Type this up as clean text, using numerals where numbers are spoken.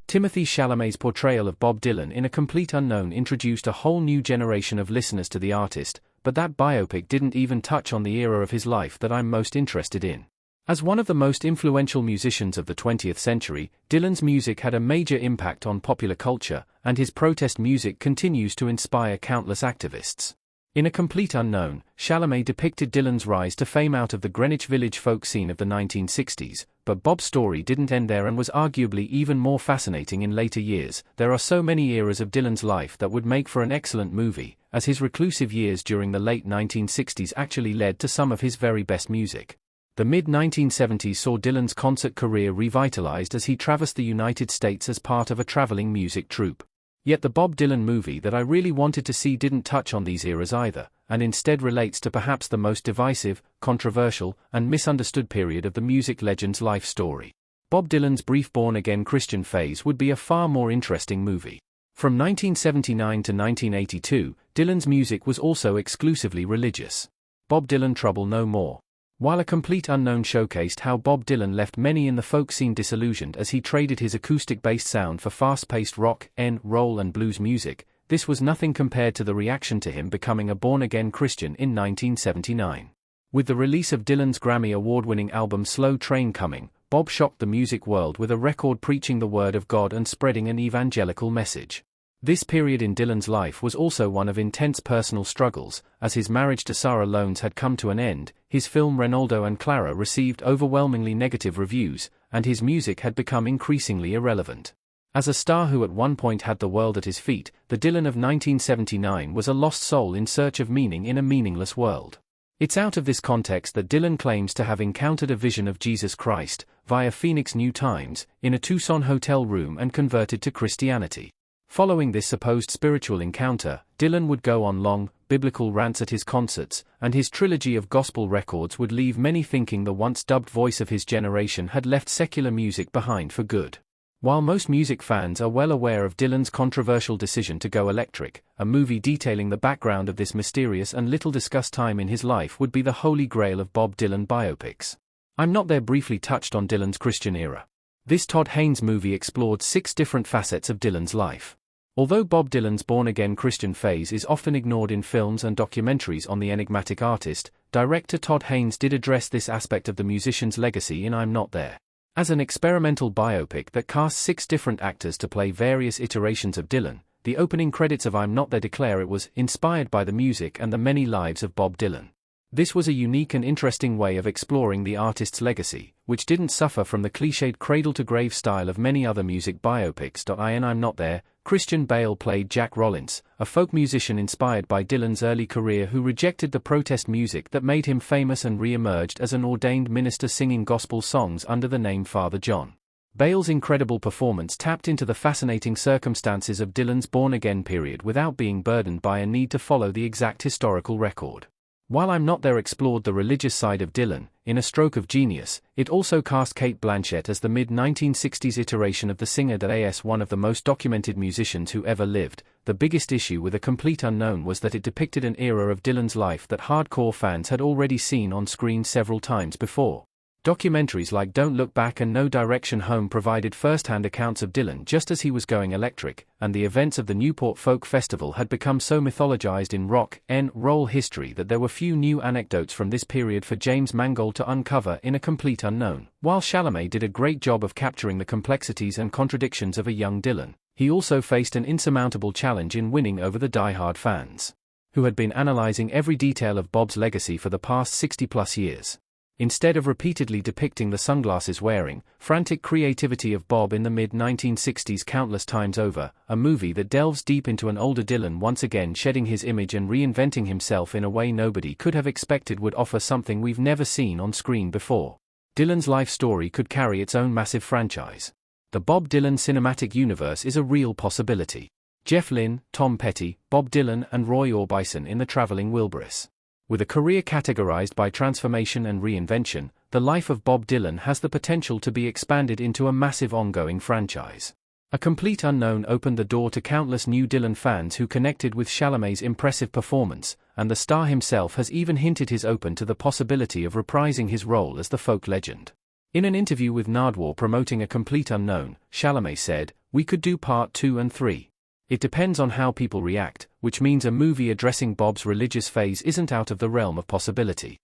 Timothée Chalamet's portrayal of Bob Dylan in A Complete Unknown introduced a whole new generation of listeners to the artist, but that biopic didn't even touch on the era of his life that I'm most interested in. As one of the most influential musicians of the 20th century, Dylan's music had a major impact on popular culture, and his protest music continues to inspire countless activists. In A Complete Unknown, Chalamet depicted Dylan's rise to fame out of the Greenwich Village folk scene of the 1960s, but Bob's story didn't end there and was arguably even more fascinating in later years. There are so many eras of Dylan's life that would make for an excellent movie, as his reclusive years during the late 1960s actually led to some of his very best music. The mid-1970s saw Dylan's concert career revitalized as he traversed the United States as part of a traveling music troupe. Yet the Bob Dylan movie that I really wanted to see didn't touch on these eras either, and instead relates to perhaps the most divisive, controversial, and misunderstood period of the music legend's life story. Bob Dylan's brief born-again Christian phase would be a far more interesting movie. From 1979 to 1982, Dylan's music was also exclusively religious. Bob Dylan Trouble No More. While A Complete Unknown showcased how Bob Dylan left many in the folk scene disillusioned as he traded his acoustic-based sound for fast-paced rock, roll and blues music, this was nothing compared to the reaction to him becoming a born-again Christian in 1979. With the release of Dylan's Grammy award-winning album Slow Train coming, Bob shocked the music world with a record preaching the word of God and spreading an evangelical message. This period in Dylan's life was also one of intense personal struggles, as his marriage to Sarah Lones had come to an end, his film Renaldo and Clara received overwhelmingly negative reviews, and his music had become increasingly irrelevant. As a star who at one point had the world at his feet, the Dylan of 1979 was a lost soul in search of meaning in a meaningless world. It's out of this context that Dylan claims to have encountered a vision of Jesus Christ, via Phoenix New Times, in a Tucson hotel room and converted to Christianity. Following this supposed spiritual encounter, Dylan would go on long, biblical rants at his concerts, and his trilogy of gospel records would leave many thinking the once-dubbed voice of his generation had left secular music behind for good. While most music fans are well aware of Dylan's controversial decision to go electric, a movie detailing the background of this mysterious and little-discussed time in his life would be the holy grail of Bob Dylan biopics. I'm Not There briefly touched on Dylan's Christian era. This Todd Haynes movie explored 6 different facets of Dylan's life. Although Bob Dylan's born-again Christian phase is often ignored in films and documentaries on the enigmatic artist, director Todd Haynes did address this aspect of the musician's legacy in I'm Not There. As an experimental biopic that cast 6 different actors to play various iterations of Dylan, the opening credits of I'm Not There declare it was inspired by the music and the many lives of Bob Dylan. This was a unique and interesting way of exploring the artist's legacy, which didn't suffer from the cliched cradle-to-grave style of many other music biopics. In I'm Not There, Christian Bale played Jack Rollins, a folk musician inspired by Dylan's early career who rejected the protest music that made him famous and re-emerged as an ordained minister singing gospel songs under the name Father John. Bale's incredible performance tapped into the fascinating circumstances of Dylan's born-again period without being burdened by a need to follow the exact historical record. While I'm Not There explored the religious side of Dylan, in a stroke of genius, it also cast Cate Blanchett as the mid-1960s iteration of the singer as one of the most documented musicians who ever lived. The biggest issue with A Complete Unknown was that it depicted an era of Dylan's life that hardcore fans had already seen on screen several times before. Documentaries like Don't Look Back and No Direction Home provided first-hand accounts of Dylan just as he was going electric, and the events of the Newport Folk Festival had become so mythologized in rock and roll history that there were few new anecdotes from this period for James Mangold to uncover in A Complete Unknown. While Chalamet did a great job of capturing the complexities and contradictions of a young Dylan, he also faced an insurmountable challenge in winning over the die-hard fans, who had been analyzing every detail of Bob's legacy for the past 60-plus years. Instead of repeatedly depicting the sunglasses-wearing, frantic creativity of Bob in the mid-1960s countless times over, a movie that delves deep into an older Dylan once again shedding his image and reinventing himself in a way nobody could have expected would offer something we've never seen on screen before. Dylan's life story could carry its own massive franchise. The Bob Dylan cinematic universe is a real possibility. Jeff Lynne, Tom Petty, Bob Dylan and Roy Orbison in The Traveling Wilburys. With a career categorized by transformation and reinvention, the life of Bob Dylan has the potential to be expanded into a massive ongoing franchise. A Complete Unknown opened the door to countless new Dylan fans who connected with Chalamet's impressive performance, and the star himself has even hinted he's open to the possibility of reprising his role as the folk legend. In an interview with Nardwuar promoting A Complete Unknown, Chalamet said, "We could do part 2 and 3. It depends on how people react, which means a movie addressing Bob's religious phase isn't out of the realm of possibility."